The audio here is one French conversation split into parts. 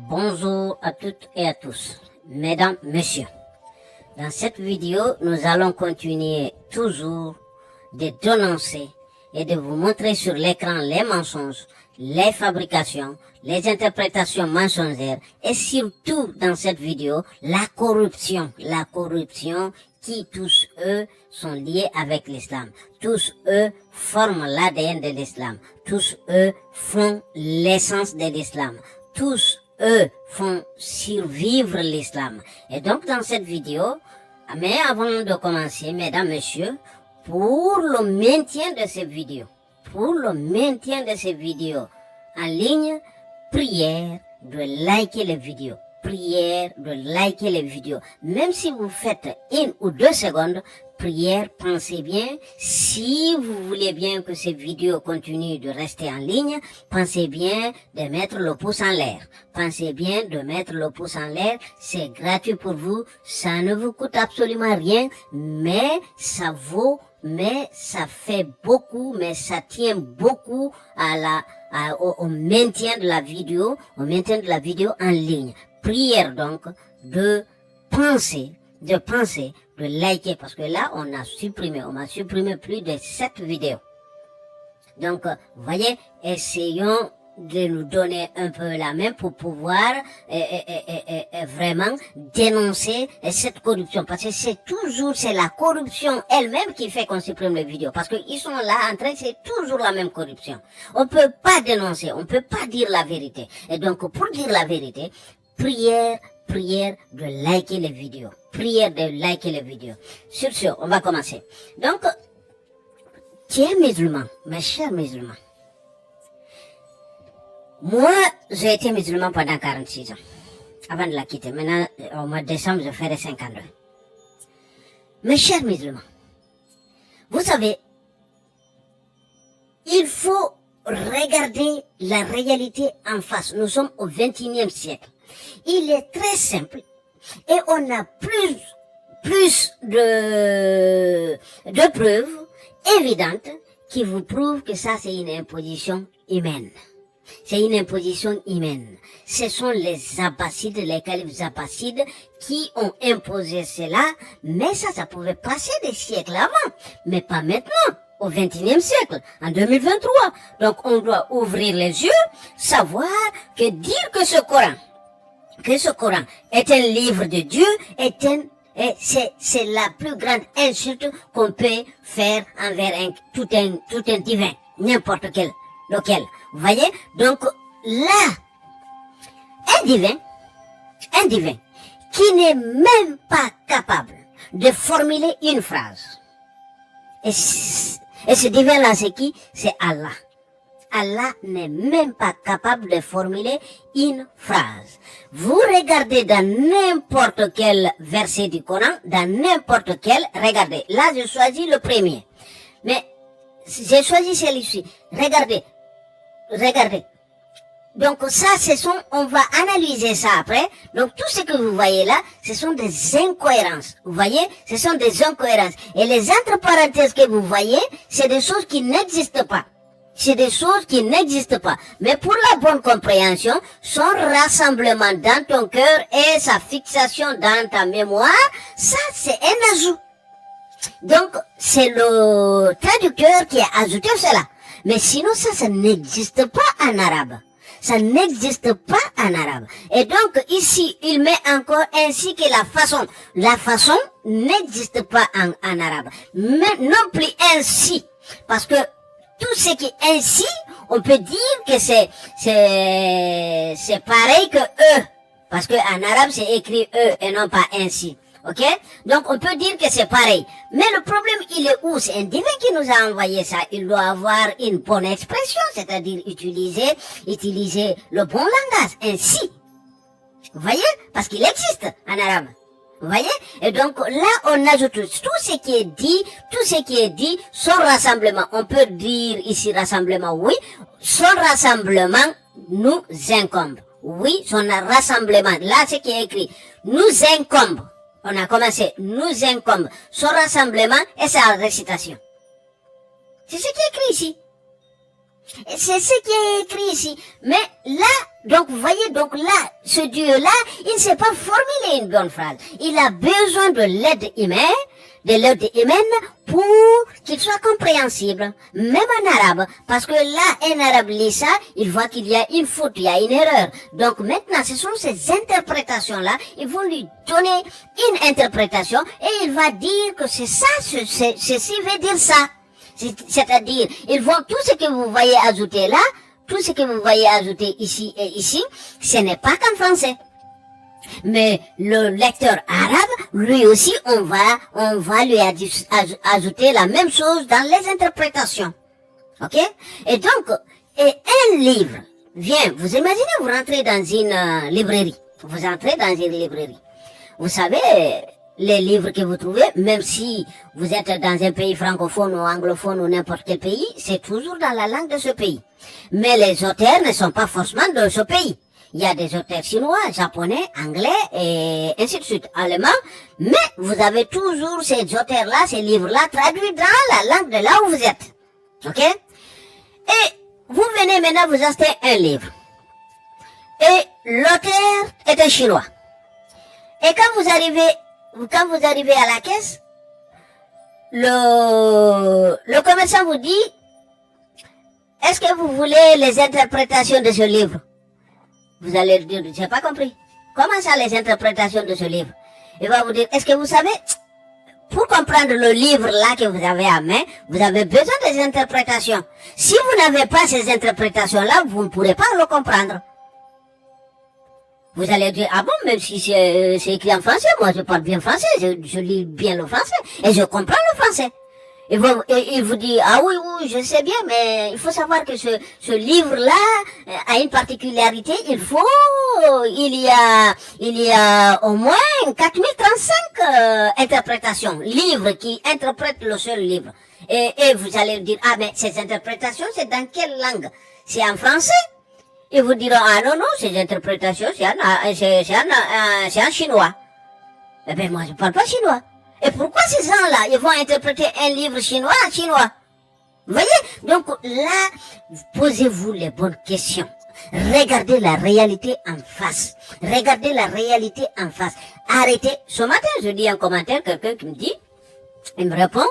Bonjour à toutes et à tous, mesdames, messieurs. Dans cette vidéo, nous allons continuer toujours de dénoncer et de vous montrer sur l'écran les mensonges, les fabrications, les interprétations mensongères et surtout dans cette vidéo, la corruption qui tous eux sont liés avec l'islam. Tous eux forment l'ADN de l'islam. Tous eux font l'essence de l'islam. Tous eux font survivre l'islam. Et donc dans cette vidéo, mais avant de commencer, mesdames, messieurs, pour le maintien de ces vidéos, en ligne, prière de liker les vidéos. Prière de liker les vidéos. Même si vous faites 1 ou 2 secondes, prière, pensez bien, si vous voulez bien que ces vidéos continuent de rester en ligne, pensez bien de mettre le pouce en l'air. Pensez bien de mettre le pouce en l'air, c'est gratuit pour vous, ça ne vous coûte absolument rien, mais ça fait beaucoup, mais ça tient beaucoup au maintien de la vidéo, en ligne. Prière donc de penser, de liker, parce que là, on m'a supprimé plus de 7 vidéos. Donc, vous voyez, essayons de nous donner un peu la main pour pouvoir vraiment dénoncer cette corruption. Parce que c'est la corruption elle-même qui fait qu'on supprime les vidéos. Parce qu'ils sont là en train, c'est toujours la même corruption. On peut pas dénoncer, on peut pas dire la vérité. Et donc, pour dire la vérité, prière de liker les vidéos. Prière de liker les vidéos. Sur ce, on va commencer. Donc, tu es musulman, mes chers musulmans. Moi, j'ai été musulman pendant 46 ans, avant de la quitter. Maintenant, au mois de décembre, je ferai 52. Mes chers musulmans, vous savez, il faut regarder la réalité en face. Nous sommes au XXIe siècle. Il est très simple et on a plus de preuves évidentes qui vous prouvent que ça c'est une imposition humaine. C'est une imposition humaine. Ce sont les Abbassides, les califes Abbassides qui ont imposé cela, mais ça pouvait passer des siècles avant, mais pas maintenant. Au XXIe siècle, en 2023. Donc on doit ouvrir les yeux, savoir que dire que ce Coran est un livre de Dieu, c'est la plus grande insulte qu'on peut faire envers tout un divin, n'importe lequel. Vous voyez? Donc là, un divin qui n'est même pas capable de formuler une phrase. Et ce divin-là, c'est qui? C'est Allah. Allah n'est même pas capable de formuler une phrase. Vous regardez dans n'importe quel verset du Coran, regardez. Là, j'ai choisi le premier. Mais, j'ai choisi celui-ci. Regardez. Donc ça, on va analyser ça après. Donc tout ce que vous voyez là, ce sont des incohérences. Vous voyez, ce sont des incohérences. Et les entre parenthèses que vous voyez, c'est des choses qui n'existent pas. Mais pour la bonne compréhension, son rassemblement dans ton cœur et sa fixation dans ta mémoire, ça c'est un ajout. Donc c'est le traducteur qui a ajouté cela. Mais sinon ça n'existe pas en arabe. Ça n'existe pas en arabe. Et donc, ici, il met encore ainsi que la façon. La façon n'existe pas en arabe. Mais non plus ainsi. Parce que tout ce qui est ainsi, on peut dire que c'est pareil que eux. Parce que en arabe, c'est écrit eux et non pas ainsi. Ok? Donc, on peut dire que c'est pareil. Mais le problème, il est où? C'est un divin qui nous a envoyé ça. Il doit avoir une bonne expression, c'est-à-dire utiliser le bon langage. Ainsi. Vous voyez? Parce qu'il existe en arabe. Vous voyez? Et donc, là, on ajoute tout ce qui est dit, son rassemblement. On peut dire ici rassemblement, oui. Son rassemblement nous incombe. Oui, son rassemblement. Là, ce qui est écrit, nous incombe. On a commencé, nous incombe son rassemblement et sa récitation. C'est ce qui est écrit ici. C'est ce qui est écrit ici. Mais là, Donc, vous voyez, donc là, ce Dieu-là, il ne sait pas formuler une bonne phrase. Il a besoin de l'aide humaine pour qu'il soit compréhensible, même en arabe. Parce que là, un arabe lit ça, il voit qu'il y a une faute, il y a une erreur. Donc maintenant, ce sont ces interprétations-là, ils vont lui donner une interprétation et il va dire que c'est ça, ceci veut dire ça. C'est-à-dire, ils vont tout ce que vous voyez ajouter là, tout ce que vous voyez ajouter ici et ici, ce n'est pas qu'en français. Mais le lecteur arabe, lui aussi, on va lui ajouter la même chose dans les interprétations. Ok? Et donc, un livre vient, vous imaginez, vous rentrez dans une librairie. Vous entrez dans une librairie. Vous savez, les livres que vous trouvez, même si vous êtes dans un pays francophone ou anglophone ou n'importe quel pays, c'est toujours dans la langue de ce pays. Mais les auteurs ne sont pas forcément de ce pays. Il y a des auteurs chinois, japonais, anglais et ainsi de suite, allemands. Mais vous avez toujours ces auteurs-là, ces livres-là traduits dans la langue de là où vous êtes. Ok? Et vous venez maintenant vous acheter un livre. Et l'auteur est un chinois. Et quand vous arrivez à la caisse, le commerçant vous dit, est-ce que vous voulez les interprétations de ce livre? Vous allez dire, j'ai pas compris. Comment ça, les interprétations de ce livre? Il va vous dire, est-ce que vous savez, pour comprendre le livre là que vous avez à main, vous avez besoin des interprétations. Si vous n'avez pas ces interprétations là, vous ne pourrez pas le comprendre. Vous allez dire, ah bon, même si c'est écrit en français, moi je parle bien français, je lis bien le français, et je comprends le français. Et il vous dit, ah oui, je sais bien, mais il faut savoir que ce livre-là a une particularité, il y a au moins 4035 interprétations, livres qui interprètent le seul livre. Et vous allez dire, ah mais ces interprétations, c'est dans quelle langue? C'est en français? Ils vous diront, ah non, ces interprétations, c'est en chinois. Eh ben, moi, je parle pas chinois. Et pourquoi ces gens-là, ils vont interpréter un livre chinois en chinois? Vous voyez? Donc, là, posez-vous les bonnes questions. Regardez la réalité en face. Regardez la réalité en face. Arrêtez. Ce matin, je dis un commentaire, quelqu'un qui me dit, il me répond,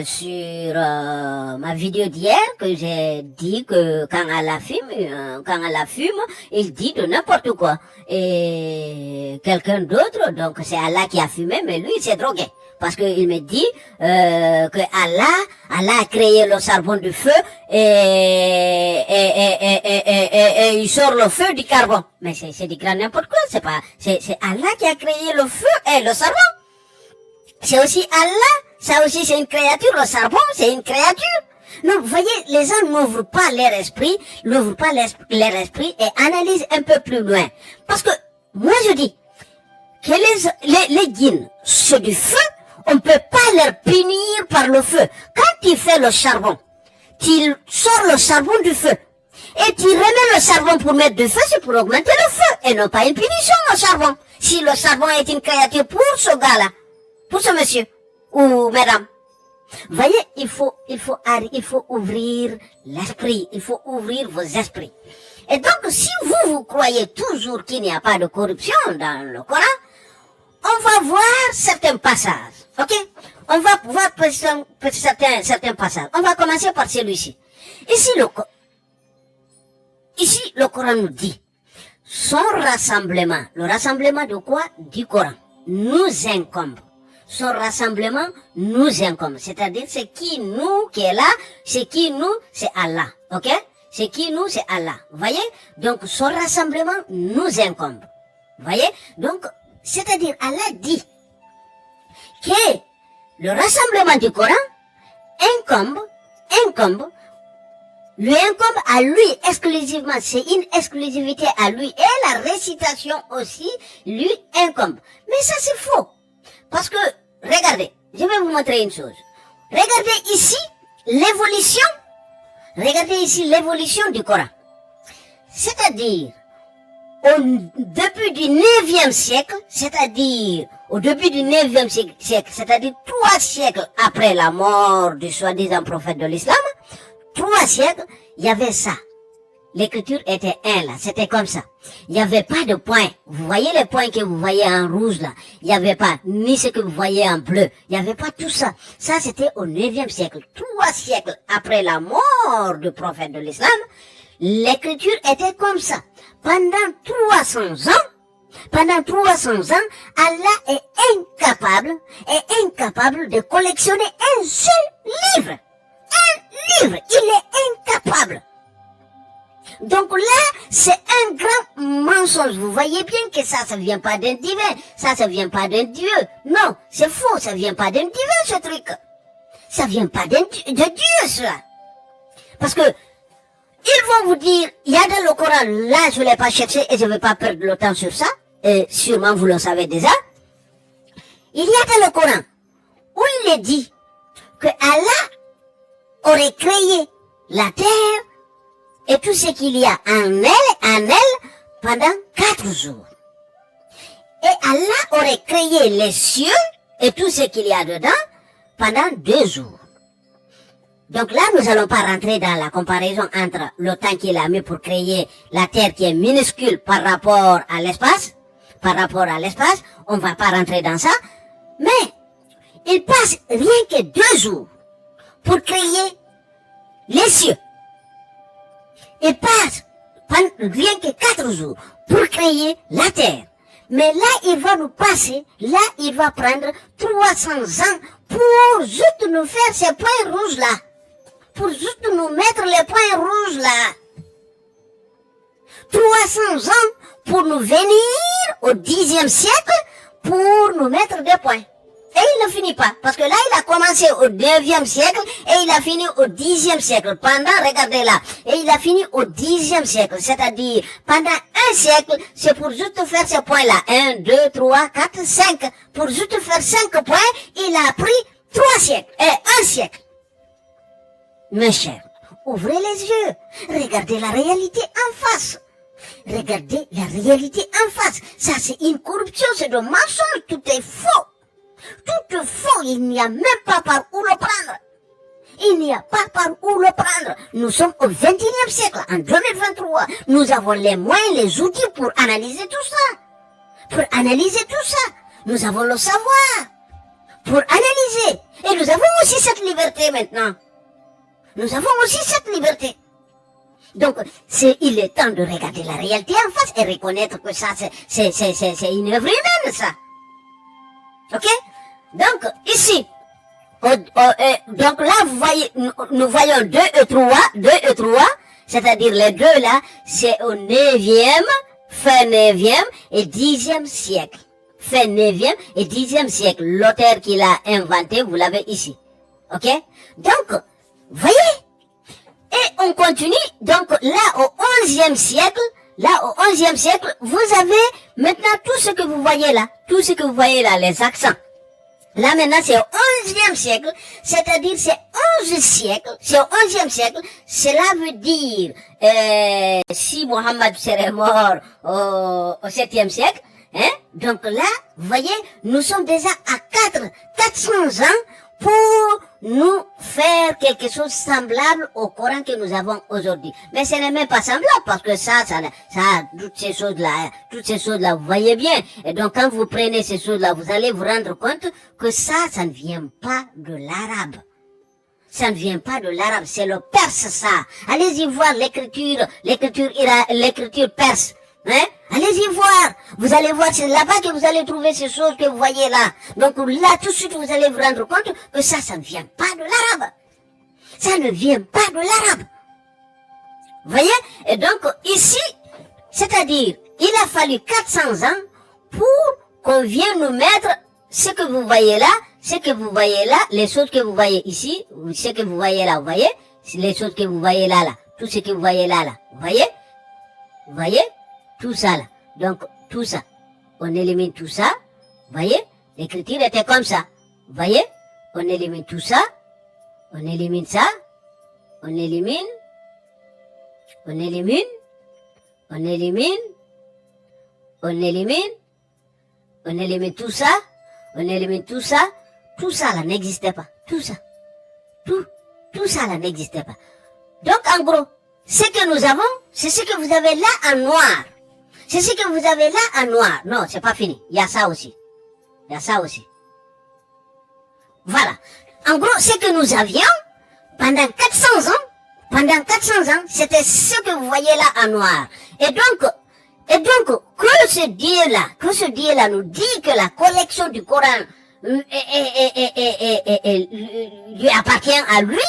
sur ma vidéo d'hier que j'ai dit que quand Allah fume, il dit de n'importe quoi. Et quelqu'un d'autre, donc c'est Allah qui a fumé, mais lui il s'est drogué. Parce qu'il me dit que Allah a créé le charbon du feu et il sort le feu du carbone. Mais c'est du grand n'importe quoi, c'est Allah qui a créé le feu et le charbon. C'est aussi Allah. Ça aussi, c'est une créature. Le charbon, c'est une créature. Donc, vous voyez, les gens n'ouvrent pas leur esprit et analysent un peu plus loin. Parce que, moi, je dis que les djinns, c'est du feu, on ne peut pas leur punir par le feu. Quand tu fais le charbon, tu sors le charbon du feu. Et tu remets le charbon pour mettre du feu, c'est pour augmenter le feu. Et non pas une punition, le charbon. Si le charbon est une créature pour ce gars-là, pour ce monsieur ou madame. Vous voyez, il faut ouvrir l'esprit, il faut ouvrir vos esprits. Et donc, si vous croyez toujours qu'il n'y a pas de corruption dans le Coran, on va voir certains passages, ok? On va voir certains passages. On va commencer par celui-ci. Ici, le Coran nous dit, son rassemblement, le rassemblement de quoi? Du Coran, nous incombe. Son rassemblement nous incombe. C'est-à-dire, c'est qui nous qui est là, c'est qui nous, c'est Allah. Ok? C'est qui nous, c'est Allah. Vous voyez? Donc, son rassemblement nous incombe. Vous voyez? Donc, c'est-à-dire, Allah dit que le rassemblement du Coran lui incombe à lui exclusivement. C'est une exclusivité à lui. Et la récitation aussi lui incombe. Mais ça, c'est faux. Parce que, regardez, je vais vous montrer une chose. Regardez ici l'évolution. Regardez ici l'évolution du Coran. C'est-à-dire, au début du 9e siècle, c'est-à-dire, au début du 9e siècle, c'est-à-dire 3 siècles après la mort du soi-disant prophète de l'islam, 3 siècles, il y avait ça. l'écriture était 1 là, c'était comme ça. Il n'y avait pas de points. Vous voyez les points que vous voyez en rouge là, il n'y avait pas, ni ce que vous voyez en bleu. Il n'y avait pas tout ça. Ça c'était au 9e siècle. 3 siècles après la mort du prophète de l'islam, l'écriture était comme ça. Pendant 300 ans, Allah est incapable de collectionner un seul livre. Un livre, il est incapable. Donc là, c'est un grand mensonge. Vous voyez bien que ça vient pas d'un divin. Ça vient pas d'un Dieu. Non, c'est faux, ça vient pas d'un divin, ce truc. Ça vient pas de Dieu, cela. Parce que, ils vont vous dire, il y a dans le Coran, là, je l'ai pas cherché et je vais pas perdre le temps sur ça. Et sûrement vous le savez déjà. Il y a dans le Coran, où il est dit que Allah aurait créé la terre et tout ce qu'il y a en elle, pendant 4 jours. Et Allah aurait créé les cieux et tout ce qu'il y a dedans pendant 2 jours. Donc là, nous allons pas rentrer dans la comparaison entre le temps qu'il a mis pour créer la terre qui est minuscule par rapport à l'espace. On va pas rentrer dans ça. Mais, il passe rien que 2 jours pour créer les cieux. Il passe rien que 4 jours pour créer la terre. Mais là, il va nous passer, là, il va prendre 300 ans pour juste nous faire ces points rouges là. Pour juste nous mettre les points rouges là. 300 ans pour nous venir au 10e siècle pour nous mettre des points. Et il ne finit pas. Parce que là, il a commencé au 9e siècle et il a fini au 10e siècle. Regardez là. Et il a fini au 10e siècle. C'est-à-dire, pendant 1 siècle, c'est pour juste faire ces points-là. 1, 2, 3, 4, 5. Pour juste faire 5 points, il a pris 3 siècles. Et 1 siècle. Mes chers, ouvrez les yeux. Regardez la réalité en face. Regardez la réalité en face. Ça, c'est une corruption, c'est de mensonge. Tout est faux. Tout est faux, il n'y a même pas par où le prendre. Il n'y a pas par où le prendre. Nous sommes au 21e siècle, en 2023. Nous avons les moyens, les outils pour analyser tout ça. Nous avons le savoir pour analyser. Et nous avons aussi cette liberté maintenant. Donc, il est temps de regarder la réalité en face et reconnaître que ça, c'est une œuvre humaine, ça. Ok? Donc, ici, donc là, vous voyez, nous voyons 2 et 3, c'est-à-dire les deux là, c'est au 9e, fin 9e et 10e siècle. Fin 9e et 10e siècle. L'auteur qui l'a inventé, vous l'avez ici. Ok? Donc, voyez? Et on continue, donc là au 11e siècle, vous avez maintenant tout ce que vous voyez là, les accents. Là maintenant c'est au 11e siècle, c'est-à-dire c'est 11 siècles, c'est au 11e siècle, cela veut dire, si Mohammed serait mort au 7e siècle, hein, donc là, vous voyez, nous sommes déjà à 400 ans pour nous faire quelque chose semblable au Coran que nous avons aujourd'hui. Mais ce n'est même pas semblable parce que ça, toutes ces choses-là, vous voyez bien. Et donc, quand vous prenez ces choses-là, vous allez vous rendre compte que ça ne vient pas de l'arabe. Ça ne vient pas de l'arabe, c'est le perse, ça. Allez-y voir l'écriture perse. Hein? Allez-y voir. Vous allez voir, c'est là-bas que vous allez trouver ces choses que vous voyez là. Donc là, tout de suite, vous allez vous rendre compte que ça ne vient pas de l'arabe. Ça ne vient pas de l'arabe. Vous voyez? Et donc, ici, c'est-à-dire, il a fallu 400 ans pour qu'on vienne nous mettre ce que vous voyez là, les choses que vous voyez ici, ce que vous voyez là, vous voyez? Les choses que vous voyez là, tout ce que vous voyez là, vous voyez? Vous voyez? Tout ça là. Donc, tout ça. On élimine tout ça. Vous voyez? L'écriture était comme ça. Vous voyez? On élimine tout ça. On élimine ça. On élimine. On élimine. On élimine. On élimine. On élimine tout ça. On élimine tout ça. Tout ça là n'existait pas. Tout ça. Tout ça là n'existait pas. Donc, en gros, ce que nous avons, C'est ce que vous avez là en noir. C'est ce que vous avez là en noir. Non, c'est pas fini. Il y a ça aussi. Il y a ça aussi. Voilà. En gros, ce que nous avions pendant 400 ans, c'était ce que vous voyez là en noir. Et donc, que ce Dieu-là nous dit que la collection du Coran lui appartient à lui,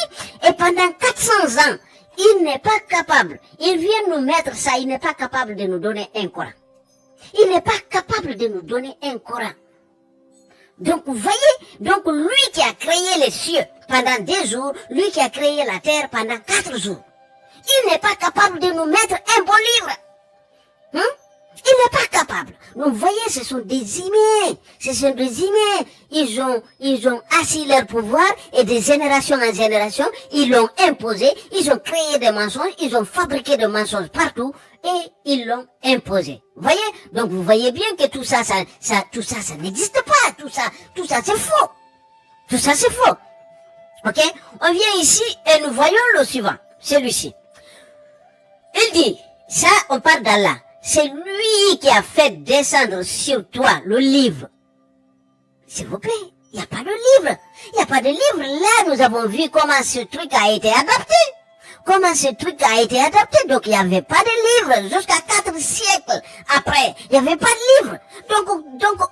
et pendant 400 ans, il n'est pas capable, il vient nous mettre ça, il n'est pas capable de nous donner un Coran. Il n'est pas capable de nous donner un Coran. Donc, vous voyez, donc lui qui a créé les cieux pendant 2 jours, lui qui a créé la terre pendant 4 jours, il n'est pas capable de nous mettre un bon livre. Il n'est pas capable. Donc, vous voyez, ce sont des humains. Ils ont assis leur pouvoir et de génération en génération, ils l'ont imposé, ils ont créé des mensonges, ils ont fabriqué des mensonges partout et ils l'ont imposé. Vous voyez? Donc, vous voyez bien que tout ça n'existe pas. Tout ça, c'est faux. Tout ça, c'est faux. Ok? On vient ici et nous voyons le suivant. Celui-ci. Il dit, ça, on parle d'Allah. C'est lui qui a fait descendre sur toi le livre. S'il vous plaît, il n'y a pas de livre. Il n'y a pas de livre. Là, nous avons vu comment ce truc a été adapté. Donc, il n'y avait pas de livre. Jusqu'à 4 siècles après, il n'y avait pas de livre. Donc, on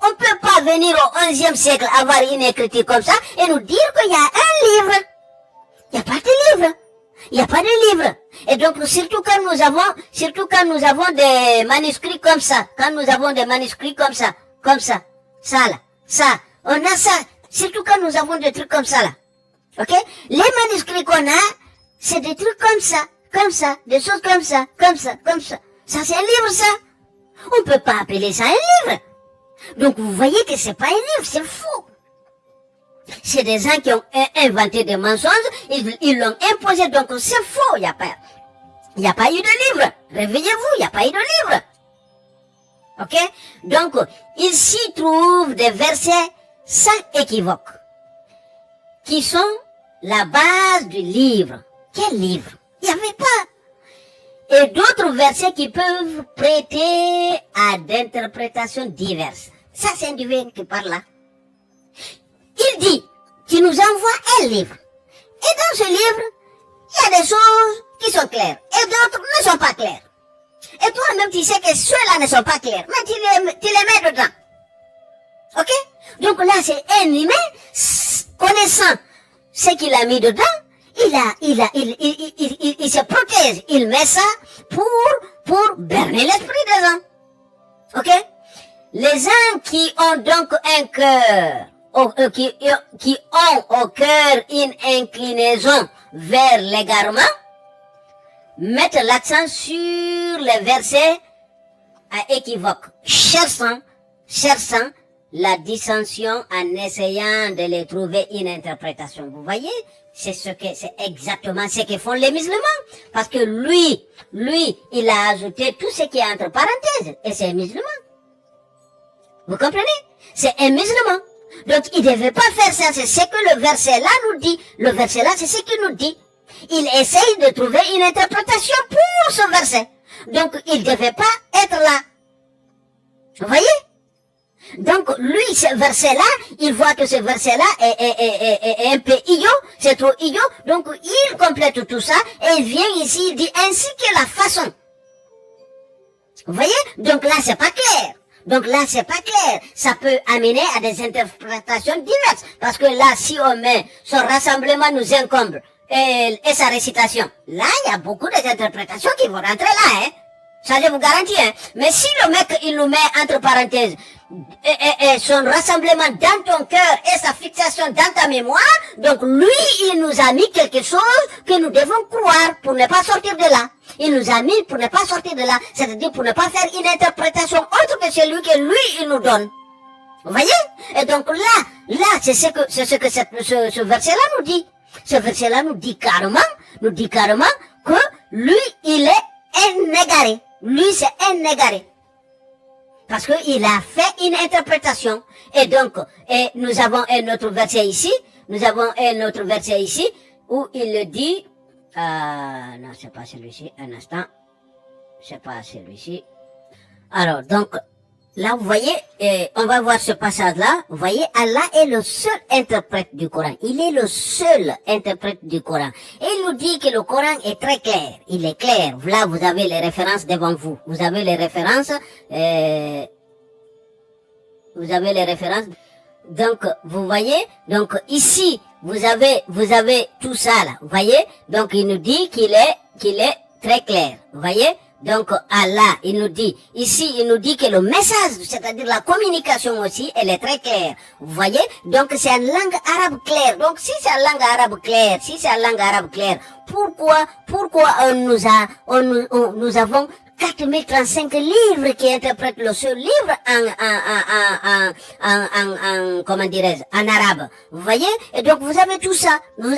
ne peut pas venir au 11e siècle avoir une écriture comme ça et nous dire qu'il y a un livre. Il n'y a pas de livre. Il n'y a pas de livre. Et donc, surtout quand nous avons des manuscrits comme ça, on a ça, surtout quand nous avons des trucs comme ça, là. Ok? Les manuscrits qu'on a, c'est des trucs comme ça, des choses comme ça. Ça, c'est un livre, ça. On peut pas appeler ça un livre. Donc, vous voyez que c'est pas un livre, c'est faux. C'est des gens qui ont inventé des mensonges, ils l'ont imposé, donc c'est faux, il n'y a pas eu de livre. Réveillez-vous, il n'y a pas eu de livre. Ok? Donc, il s'y trouve des versets sans équivoque, qui sont la base du livre. Quel livre? Il n'y avait pas. Et d'autres versets qui peuvent prêter à d'interprétations diverses. Ça, c'est un divin qui parle là. Il dit qu'il nous envoie un livre. Et dans ce livre, il y a des choses qui sont claires et d'autres ne sont pas claires. Et toi-même, tu sais que ceux-là ne sont pas clairs, mais tu les mets dedans. Ok? Donc là, c'est un humain, connaissant ce qu'il a mis dedans, il se protège, il met ça pour berner l'esprit des gens. Ok? Les gens qui ont donc un cœur, qui ont au cœur une inclinaison vers l'égarement, mettent l'accent sur les versets à équivoque, cherchant la dissension en essayant de les trouver une interprétation. Vous voyez, c'est exactement ce que font les musulmans. Parce que lui, il a ajouté tout ce qui est entre parenthèses, et c'est un musulman. Vous comprenez? C'est un musulman. Donc, il ne devait pas faire ça, c'est ce que le verset là nous dit. Le verset là, c'est ce qu'il nous dit. Il essaye de trouver une interprétation pour ce verset. Donc, il ne devait pas être là. Vous voyez? Donc, lui, ce verset-là, il voit que ce verset-là est un peu idiot, c'est trop idiot. Donc, il complète tout ça et il vient ici, il dit ainsi que la façon. Vous voyez? Donc là, c'est pas clair. Ça peut amener à des interprétations diverses. Parce que là, si on met son rassemblement nous incombe et sa récitation, là, il y a beaucoup d'interprétations qui vont rentrer là, hein. Ça, je vous garantis, hein. Mais si le mec, il nous met entre parenthèses, et son rassemblement dans ton cœur et sa fixation dans ta mémoire, donc lui, il nous a mis quelque chose que nous devons croire pour ne pas sortir de là. Il nous a mis pour ne pas sortir de là, c'est-à-dire pour ne pas faire une interprétation autre que celui que lui, il nous donne. Vous voyez? Et donc là, c'est ce que ce verset-là nous dit. Ce verset-là nous dit carrément que lui, il est un égaré. Lui, c'est un égaré. Parce qu'il a fait une interprétation. Et donc, nous avons un autre verset ici. Où il le dit, non, c'est pas celui-ci, un instant. c'est pas celui-ci. Alors, donc, là, vous voyez, on va voir ce passage-là. Vous voyez, Allah est le seul interprète du Coran. Il est le seul interprète du Coran. Et il nous dit que le Coran est très clair. Il est clair. Là, vous avez les références devant vous. Vous avez les références. Vous avez les références. Donc, vous voyez, donc ici, vous avez tout ça là. Vous voyez, donc il nous dit qu'il est très clair. Vous voyez. Donc Allah, il nous dit, ici, il nous dit que le message, c'est-à-dire la communication aussi, elle est très claire. Vous voyez? Donc c'est une langue arabe claire. Donc si c'est une langue arabe claire, pourquoi nous avons 4035 livres qui interprètent le seul livre comment dirais-je, en arabe. Vous voyez? Et donc vous avez tout ça. Vous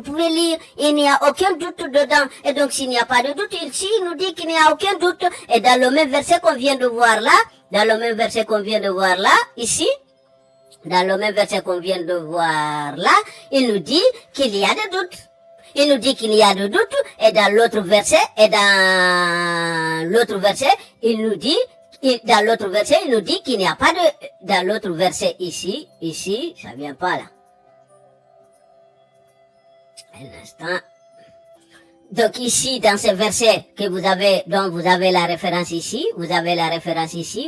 pouvez lire. Il n'y a aucun doute dedans. Et donc s'il n'y a pas de doute, ici, il nous dit qu'il n'y a aucun doute. Et dans le même verset qu'on vient de voir là, ici, il nous dit qu'il y a des doutes. Il nous dit qu'il y a de doute, et dans l'autre verset, il nous dit qu'il n'y a pas de, dans l'autre verset ici, ça vient pas là. Un instant. Donc ici, dans ce verset dont vous avez la référence ici,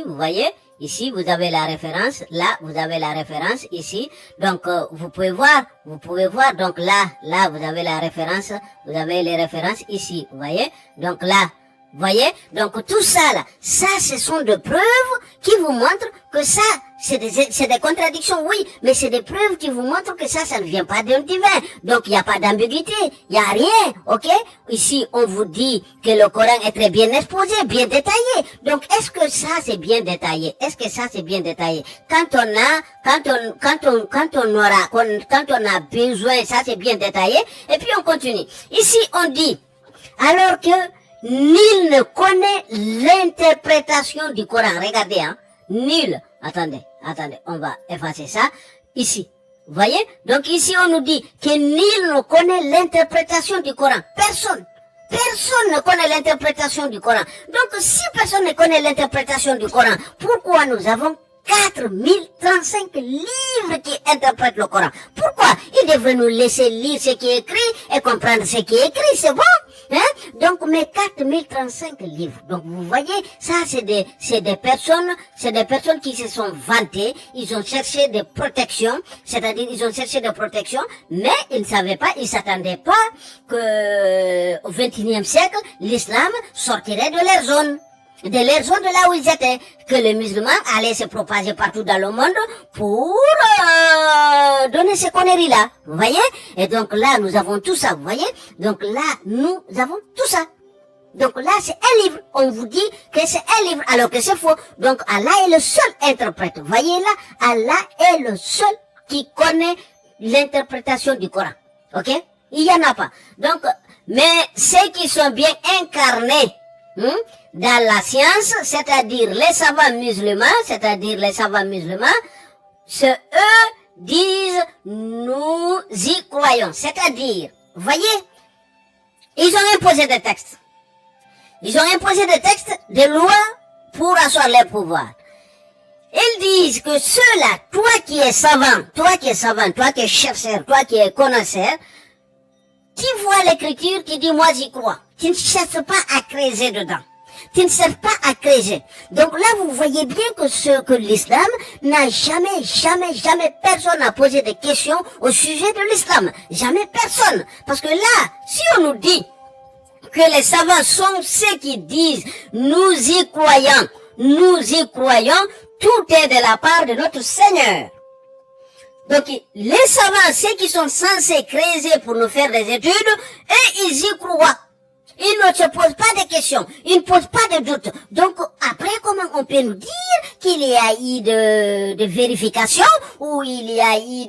vous voyez? Ici, vous avez la référence. Là, vous avez la référence ici. Donc, vous pouvez voir. Donc là, vous avez la référence. Vous avez les références ici. Vous voyez? Donc là, vous voyez? Donc tout ça là, ça, ce sont des preuves qui vous montrent que ça, c'est des contradictions, oui, mais c'est des preuves qui vous montrent que ça ne vient pas d'un divin. Donc il n'y a pas d'ambiguïté, il n'y a rien, ok? Ici, on vous dit que le Coran est très bien exposé, bien détaillé. Donc est-ce que ça c'est bien détaillé? Quand on a besoin, ça c'est bien détaillé. Et puis on continue. Ici, on dit, alors que nul ne connaît l'interprétation du Coran. Regardez, hein. Nul. Attendez, on va effacer ça. Ici. Vous voyez? Donc ici, on nous dit que nul ne connaît l'interprétation du Coran. Personne ne connaît l'interprétation du Coran. Donc si personne ne connaît l'interprétation du Coran, pourquoi nous avons 4035 livres qui interprètent le Coran? Pourquoi? Il devrait nous laisser lire ce qui est écrit et comprendre ce qui est écrit, c'est bon? Hein? Donc, mais 4035 livres. Donc, vous voyez, ça, c'est des personnes qui se sont vantées, ils ont cherché des protections, mais ils ne savaient pas, ils s'attendaient pas que, au XXIe siècle, l'islam sortirait de leur zone. De là où ils étaient, que les musulmans allaient se propager partout dans le monde pour donner ces conneries-là, vous voyez? Et donc là, nous avons tout ça, vous voyez? Donc là, nous avons tout ça. Donc là, c'est un livre. On vous dit que c'est un livre, alors que c'est faux. Donc Allah est le seul interprète. Vous voyez là, Allah est le seul qui connaît l'interprétation du Coran. Ok? Il y en a pas. Donc, mais ceux qui sont bien incarnés, dans la science, c'est-à-dire les savants musulmans, eux disent, nous y croyons. C'est-à-dire, vous voyez, ils ont imposé des textes. Des lois pour asseoir leur pouvoir. Ils disent que ceux-là, toi qui es savant, toi qui es chercheur, toi qui es connaisseur, tu vois l'écriture, tu dis, moi j'y crois. Tu ne cherches pas à creuser dedans. Donc là, vous voyez bien que l'islam n'a jamais personne n'a posé de questions au sujet de l'islam. Jamais personne. Parce que là, si on nous dit que les savants sont ceux qui disent, nous y croyons, tout est de la part de notre Seigneur. Donc, les savants, ceux qui sont censés creuser pour nous faire des études, et ils y croient. Ils ne se posent pas de questions, ils ne posent pas de doutes. Donc, après, comment on peut nous dire qu'il y a eu de vérification, ou il y a eu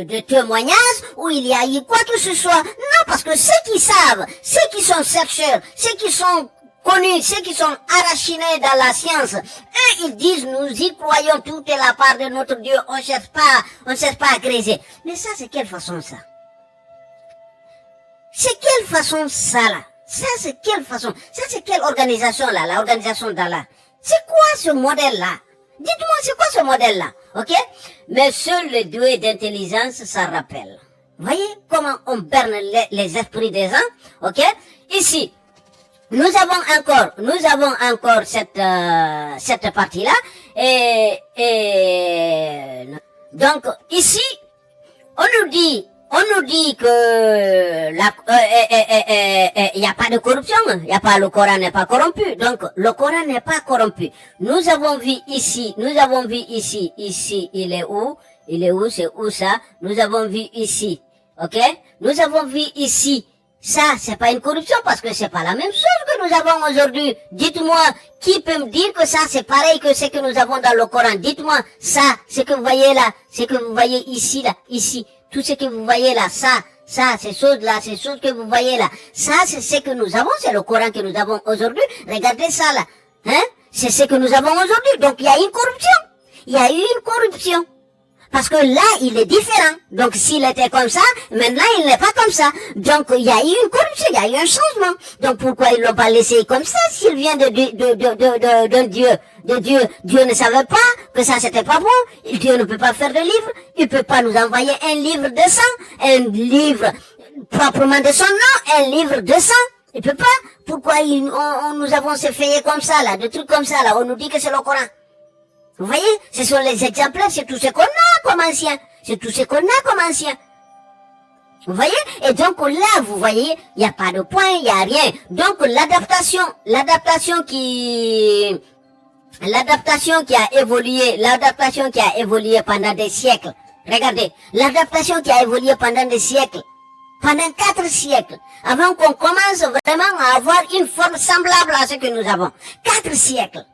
de témoignages, ou il y a eu quoi que ce soit? Non, parce que ceux qui savent, ceux qui sont chercheurs, ceux qui sont connus, ceux qui sont arrachinés dans la science, eux, ils disent, nous y croyons, tout est la part de notre Dieu, on cherche pas à creuser. Mais ça, c'est quelle façon ça? C'est quelle façon ça là? Ça, c'est quelle façon? Ça, c'est quelle organisation là? L'organisation d'Allah. C'est quoi ce modèle-là? Dites-moi, c'est quoi ce modèle-là? Ok? Mais seul le doué d'intelligence s'en rappelle. Voyez comment on berne les esprits des gens? Ok? Ici, nous avons encore cette partie-là. Et donc, ici, on nous dit que il n'y a pas de corruption, le Coran n'est pas corrompu. Donc, le Coran n'est pas corrompu. Nous avons vu ici, il est où? C'est où ça? Nous avons vu ici. Ok? Nous avons vu ici. Ça, c'est pas une corruption parce que c'est pas la même chose que nous avons aujourd'hui. Dites-moi, qui peut me dire que ça, c'est pareil que ce que nous avons dans le Coran? Dites-moi, ça, ce que vous voyez là, ce que vous voyez ici, là, ici, tout ce que vous voyez là, ça, ces choses-là, ces choses que vous voyez là, ça, c'est ce que nous avons, c'est le Coran que nous avons aujourd'hui. Regardez ça là, hein? C'est ce que nous avons aujourd'hui. Donc, il y a une corruption. Il y a eu une corruption. Parce que là, il est différent. Donc, s'il était comme ça, maintenant, il n'est pas comme ça. Donc, il y a eu une corruption, il y a eu un changement. Donc, pourquoi ils l'ont pas laissé comme ça s'il vient d'un Dieu? Dieu ne savait pas que ça, c'était pas bon. Dieu ne peut pas faire de livre. Il peut pas nous envoyer un livre de sang, un livre proprement de son nom, un livre de sang. Il peut pas. Pourquoi nous avons ces feuillets comme ça, là, des trucs comme ça, là. On nous dit que c'est le Coran. Vous voyez, ce sont les exemplaires, c'est tout ce qu'on a comme ancien. C'est tout ce qu'on a comme ancien. Vous voyez? Et donc là, vous voyez, il n'y a pas de point, il n'y a rien. Donc l'adaptation qui a évolué pendant des siècles. Regardez, l'adaptation qui a évolué pendant des siècles. Pendant 4 siècles. Avant qu'on commence vraiment à avoir une forme semblable à ce que nous avons. 4 siècles.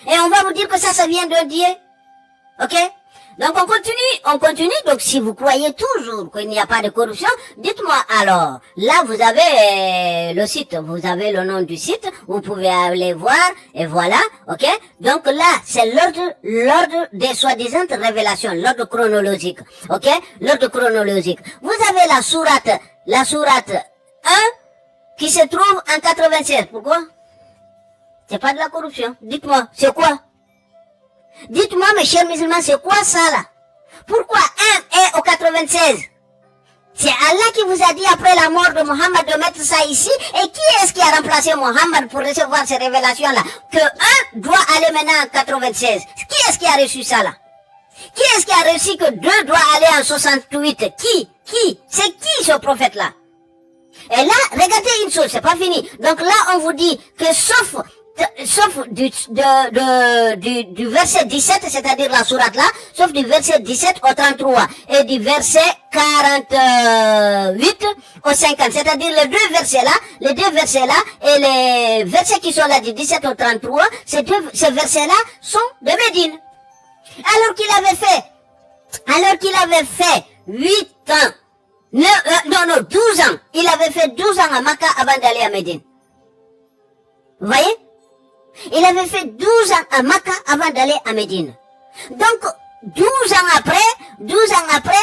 Et on va vous dire que ça vient de Dieu. Ok? Donc on continue. Donc si vous croyez toujours qu'il n'y a pas de corruption, dites-moi alors. Là vous avez le site, vous avez le nom du site, vous pouvez aller voir et voilà. Ok? Donc là c'est l'ordre des soi-disant révélations, l'ordre chronologique. Ok? L'ordre chronologique. Vous avez la sourate 1 qui se trouve en 96. Pourquoi? C'est pas de la corruption. Dites-moi, c'est quoi? Dites-moi, mes chers musulmans, c'est quoi ça, là? Pourquoi 1 est au 96? C'est Allah qui vous a dit après la mort de Mohammed de mettre ça ici. Et qui est-ce qui a remplacé Mohammed pour recevoir ces révélations-là? Que 1 doit aller maintenant en 96. Qui est-ce qui a reçu ça, là? Qui est-ce qui a reçu que 2 doit aller en 68? Qui? C'est qui ce prophète-là? Et là, regardez une chose, c'est pas fini. Donc là, on vous dit que sauf du verset 17, c'est-à-dire la sourate là, sauf du verset 17 au 33 et du verset 48 au 50, c'est-à-dire les deux versets là et les versets qui sont là du 17 au 33, ces versets là sont de Médine. Alors qu'il avait fait 8 ans, 12 ans, il avait fait 12 ans à Makkah avant d'aller à Médine. Vous voyez? Il avait fait 12 ans à Makkah avant d'aller à Médine. Donc, 12 ans après,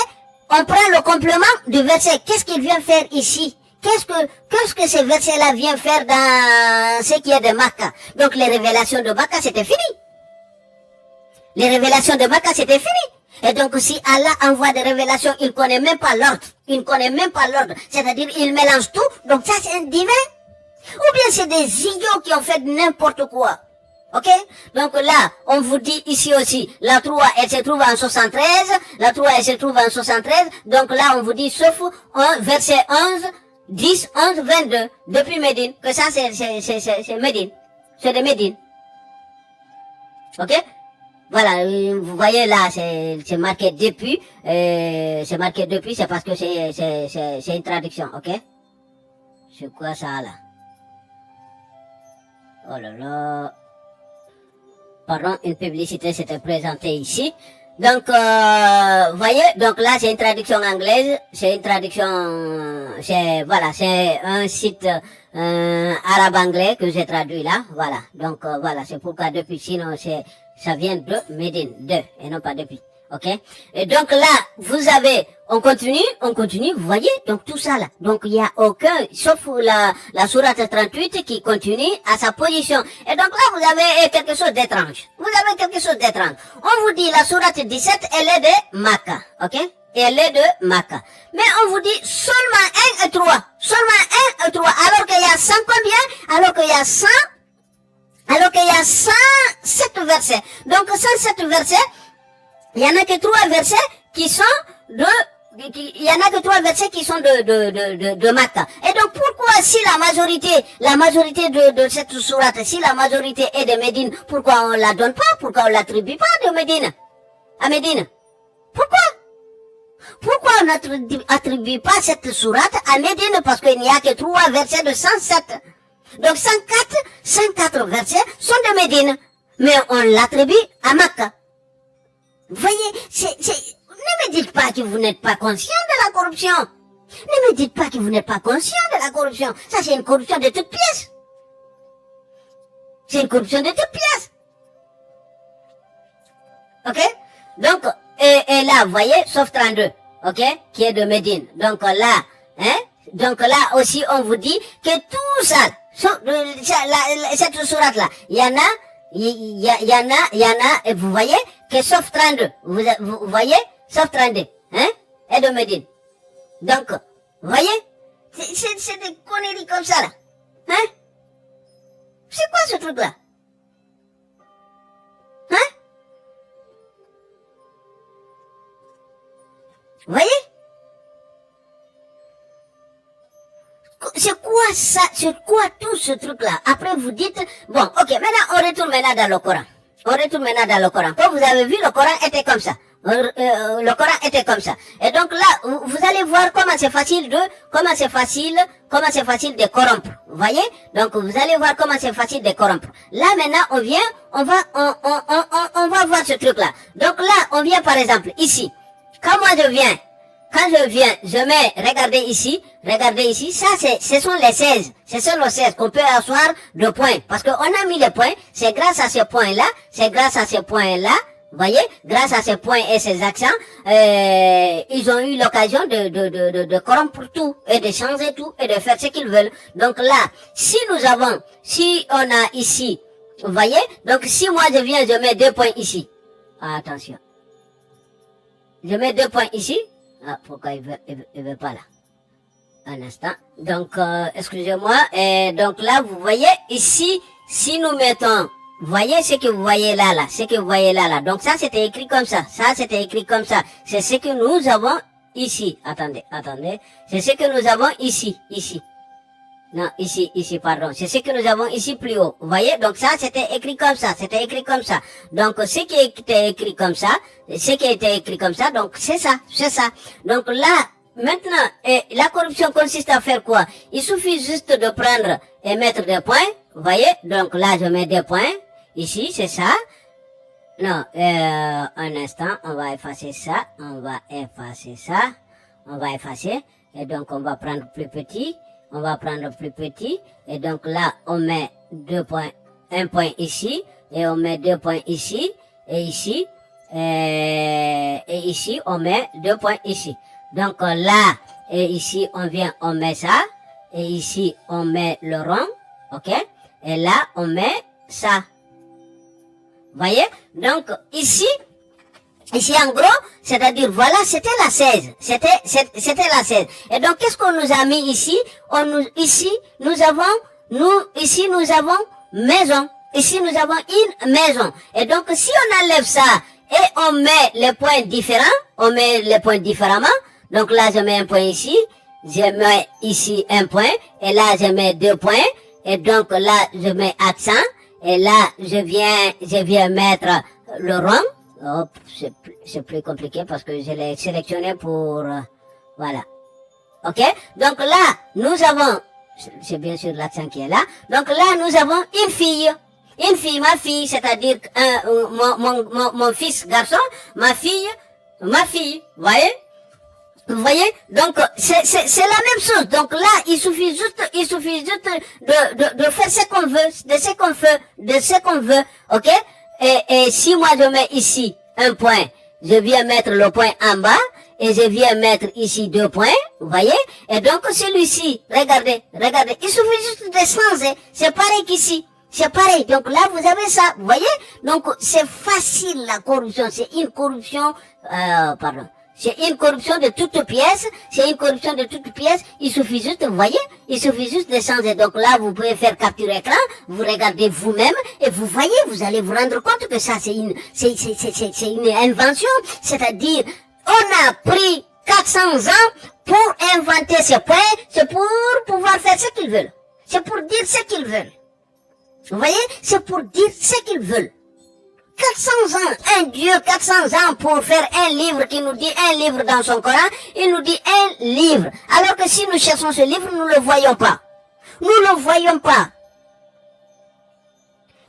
on prend le complément du verset. Qu'est-ce qu'il vient faire ici? Qu'est-ce que ce verset-là vient faire dans ce qui est de Makkah? Donc, les révélations de Makkah, c'était fini. Les révélations de Makkah, c'était fini. Et donc, si Allah envoie des révélations, il connaît même pas l'ordre. C'est-à-dire, il mélange tout. Donc, ça, c'est un divin. Ou bien c'est des idiots qui ont fait n'importe quoi. Ok? Donc là, on vous dit ici aussi, la Troua, elle se trouve en 73. Donc là, on vous dit, sauf verset 11, 10, 11, 22, depuis Médine. Que ça, c'est Médine. C'est de Médine. Ok? Voilà, vous voyez là, c'est marqué depuis. C'est marqué depuis, c'est parce que c'est une traduction, ok? C'est quoi ça là? Oh là là. Pardon, une publicité s'était présentée ici. Donc, voyez, donc là, c'est une traduction anglaise. C'est un site arabe-anglais que j'ai traduit là. Voilà. Donc, voilà, c'est pourquoi depuis. Sinon, ça vient de Médine, et non pas depuis. Ok? Et donc là, vous avez, on continue, vous voyez, donc tout ça là. Donc il y a aucun, sauf la sourate 38 qui continue à sa position. Et donc là, vous avez quelque chose d'étrange. Vous avez quelque chose d'étrange. On vous dit, la sourate 17, elle est de Makkah, ok? Et elle est de Makkah. Mais on vous dit seulement 1 et 3. Seulement 1 et 3. Alors qu'il y a 100 combien? Alors qu'il y a 100, alors qu'il y a 107 versets. Donc 107 versets, il y en a que 3 versets qui sont il y en a que 3 versets qui sont de Makkah. Et donc pourquoi si la majorité de cette sourate, si la majorité est de Médine, pourquoi on la donne pas? Pourquoi on l'attribue pas de Médine? À Médine? Pourquoi on n'attribue pas cette sourate à Médine? Parce qu'il n'y a que 3 versets de 107. Donc 104 versets sont de Médine. Mais on l'attribue à Makkah. Vous voyez, ne me dites pas que vous n'êtes pas conscient de la corruption. Ne me dites pas que vous n'êtes pas conscient de la corruption. Ça, c'est une corruption de toutes pièces. C'est une corruption de toutes pièces. Ok? Donc, et là, vous voyez, sauf 32, ok? Qui est de Médine. Donc là, donc là aussi, on vous dit que tout ça, cette sourate-là, il y en a, et vous voyez, que sauf 32, vous voyez, sauf 32, et de Médine. Donc, vous voyez, c'est des conneries comme ça, là, c'est quoi ce truc-là? Vous voyez? C'est quoi ça? C'est quoi tout ce truc-là? Après, vous dites, bon, ok, maintenant, on retourne maintenant dans le Coran. Comme vous avez vu, le Coran était comme ça. Le Coran était comme ça. Et donc là, vous allez voir comment c'est facile de corrompre. Vous voyez? Donc, vous allez voir comment c'est facile de corrompre. Là, maintenant, on va voir ce truc-là. Donc là, on vient par exemple, ici. Quand je viens, je mets, regardez ici, ça ce sont les 16, qu'on peut asseoir de points, parce qu'on a mis les points, c'est grâce à ces points-là, vous voyez, grâce à ces points et ces accents, ils ont eu l'occasion de corrompre tout, et de changer tout, et de faire ce qu'ils veulent. Donc là, si on a ici, vous voyez, donc si moi je viens, je mets 2 points ici, attention. Je mets 2 points ici. Ah, pourquoi il veut pas là? Un instant. Donc, excusez-moi. Et donc là, vous voyez, ici, si nous mettons, vous voyez ce que vous voyez là. Donc ça, c'était écrit comme ça. C'est ce que nous avons ici. Attendez. C'est ce que nous avons ici. Non, ici, pardon. C'est ce que nous avons ici plus haut. Vous voyez? Donc ça, c'était écrit comme ça. Donc, ce qui était écrit comme ça, donc c'est ça. Donc là, maintenant, la corruption consiste à faire quoi? Il suffit juste de prendre et mettre des points. Vous voyez? Donc là, je mets des points. Ici, c'est ça. Non, un instant, on va effacer ça. Et donc, on va prendre plus petit. Et donc là, on met 2 points, 1 point ici, et on met 2 points ici, et ici, et ici, on met 2 points ici. Donc là, et ici, on met ça, et ici, on met le rond, ok? Et là, on met ça. Voyez? Donc, ici, en gros, c'est-à-dire, voilà, c'était la 16. C'était la 16. Et donc, qu'est-ce qu'on nous a mis ici? Ici, nous avons maison. Ici, nous avons une maison. Et donc, si on enlève ça, et on met les points différemment, donc là, je mets un point ici, je mets ici un point, et là, je mets 2 points, et donc là, je mets accent, et là, je viens mettre le rond. Hop, c'est plus compliqué parce que je l'ai sélectionné pour, voilà. Ok? Donc là, nous avons, c'est bien sûr l'accent qui est là. Donc là, nous avons une fille, ma fille, c'est-à-dire mon fils garçon, ma fille, vous voyez? Donc, c'est la même chose. Donc là, il suffit juste de faire ce qu'on veut, de ce qu'on veut, ok? Et si moi je mets ici un point, je viens mettre le point en bas, et je viens mettre ici 2 points, vous voyez? Et donc, celui-ci, regardez, il suffit juste de changer. C'est pareil qu'ici. C'est pareil. Donc là, vous avez ça, vous voyez? Donc, c'est facile, la corruption. C'est une corruption, c'est une corruption de toutes pièces. C'est une corruption de toutes pièces. Il suffit juste, vous voyez? Il suffit juste de changer. Donc là, vous pouvez faire capture écran. Vous regardez vous-même et vous voyez, vous allez vous rendre compte que ça, c'est une invention. C'est-à-dire, on a pris 400 ans pour inventer ce point. C'est pour pouvoir faire ce qu'ils veulent. C'est pour dire ce qu'ils veulent. Vous voyez? C'est pour dire ce qu'ils veulent. 400 ans, un Dieu, 400 ans pour faire un livre qui nous dit un livre dans son Coran, il nous dit un livre. Alors que si nous cherchons ce livre, nous ne le voyons pas. Nous ne le voyons pas.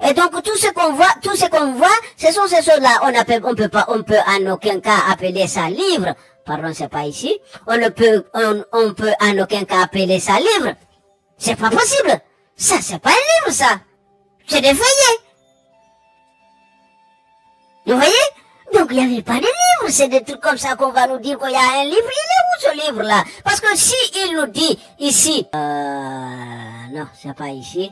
Et donc tout ce qu'on voit, ce sont ces choses-là. On peut en aucun cas appeler ça livre. Pardon, c'est pas ici. On peut en aucun cas appeler ça livre. C'est pas possible. Ça, c'est pas un livre, ça. C'est des feuillets. Vous voyez? Donc il n'y avait pas de livre, c'est des trucs comme ça qu'on va nous dire qu'il y a un livre. Il est où ce livre-là? Parce que si il nous dit ici, non, c'est pas ici.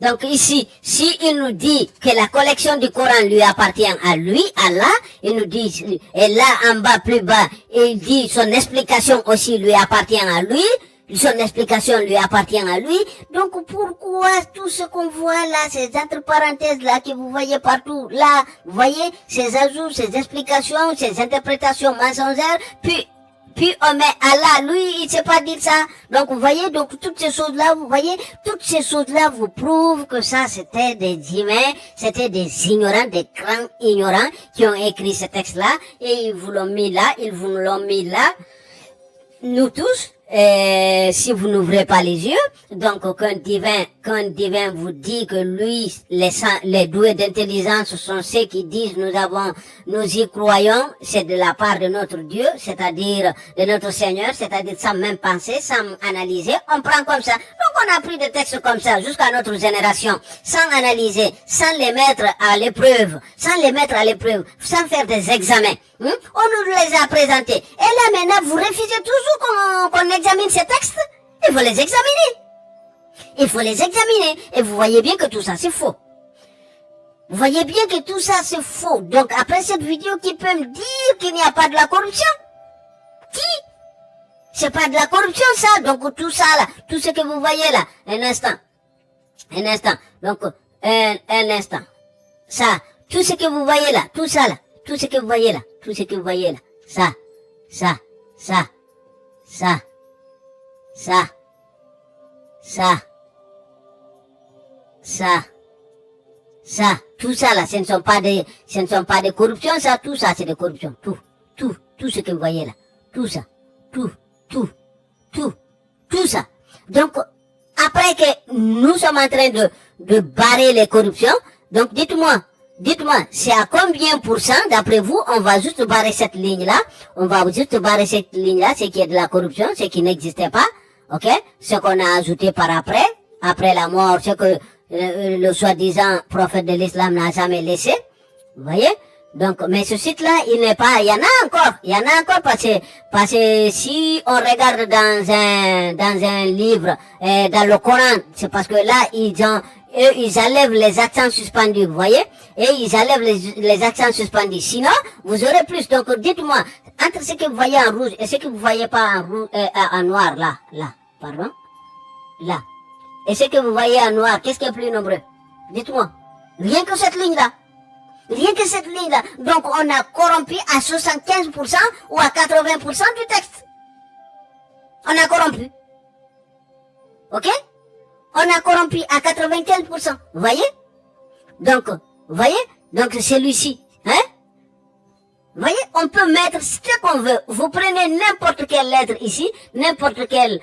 Donc ici, si il nous dit que la collection du Coran lui appartient à lui, Allah, il nous dit, et là en bas, plus bas, il dit son explication aussi lui appartient à lui. Son explication lui appartient à lui. Donc pourquoi tout ce qu'on voit là, ces entre parenthèses là que vous voyez partout, là, vous voyez, ces ajouts, ces explications, ces interprétations mensongères, puis on met Allah, lui, il sait pas dire ça. Donc vous voyez, donc toutes ces choses-là, vous voyez, toutes ces choses-là vous prouvent que ça c'était des humains, c'était des ignorants, des grands ignorants qui ont écrit ce texte-là, et ils vous l'ont mis là, nous tous. Si vous n'ouvrez pas les yeux, donc qu'un divin vous dit que lui, les doués d'intelligence sont ceux qui disent nous y croyons, c'est de la part de notre Dieu, c'est-à-dire de notre Seigneur, c'est-à-dire sans même penser, sans analyser, on prend comme ça. Donc on a pris des textes comme ça jusqu'à notre génération, sans analyser, sans les mettre à l'épreuve, sans faire des examens. On nous les a présentés. Et là maintenant, vous refusez toujours qu'on examine ces textes. Il faut les examiner. Et vous voyez bien que tout ça, c'est faux. Donc après cette vidéo, qui peut me dire qu'il n'y a pas de la corruption? Qui? C'est pas de la corruption, ça. Donc tout ça là, tout ce que vous voyez là, un instant. Donc, un instant. Ça, tout ce que vous voyez là, tout ça là, tout ce que vous voyez là, ça, tout ça là, ce ne sont pas des corruptions, ça, tout ça c'est des corruptions, tout ce que vous voyez là, tout ça, tout ça. Donc, après que nous sommes en train de barrer les corruptions, donc dites-moi, c'est à combien pour cent, d'après vous, on va juste barrer cette ligne-là, ce qui est de la corruption, ce qui n'existait pas, ok? Ce qu'on a ajouté par après la mort, ce que le soi-disant prophète de l'islam n'a jamais laissé, vous voyez? Donc, mais ce site-là, il y en a encore parce que si on regarde dans un livre, dans le Coran, c'est parce que là, ils enlèvent les accents suspendus, vous voyez? Et ils enlèvent les accents suspendus. Sinon, vous aurez plus. Donc, dites-moi, entre ce que vous voyez en rouge et ce que vous voyez pas en rouge, en noir, là, et ce que vous voyez en noir, qu'est-ce qui est plus nombreux? Dites-moi. Rien que cette ligne-là. Donc, on a corrompu à 75% ou à 80% du texte. On a corrompu. Ok? On a corrompu à 95%. Vous voyez? Donc, celui-ci, hein? Vous voyez? On peut mettre ce qu'on veut. Vous prenez n'importe quelle lettre ici, n'importe quel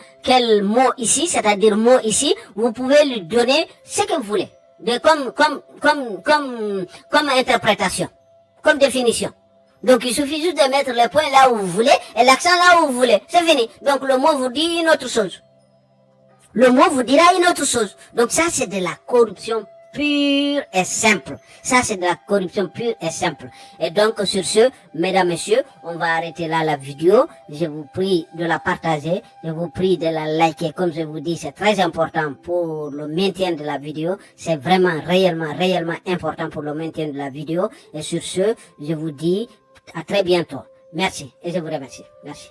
mot ici, c'est-à-dire mot ici, vous pouvez lui donner ce que vous voulez. Comme interprétation. Comme définition. Donc, il suffit juste de mettre le point là où vous voulez et l'accent là où vous voulez. C'est fini. Donc, le mot vous dit une autre chose. Le mot vous dira une autre chose. Donc ça, c'est de la corruption pure et simple. Ça, c'est de la corruption pure et simple. Et donc, sur ce, mesdames, messieurs, on va arrêter là la vidéo. Je vous prie de la partager. Je vous prie de la liker. Comme je vous dis, c'est très important pour le maintien de la vidéo. C'est vraiment, réellement important pour le maintien de la vidéo. Et sur ce, je vous dis à très bientôt. Merci et je vous remercie. Merci.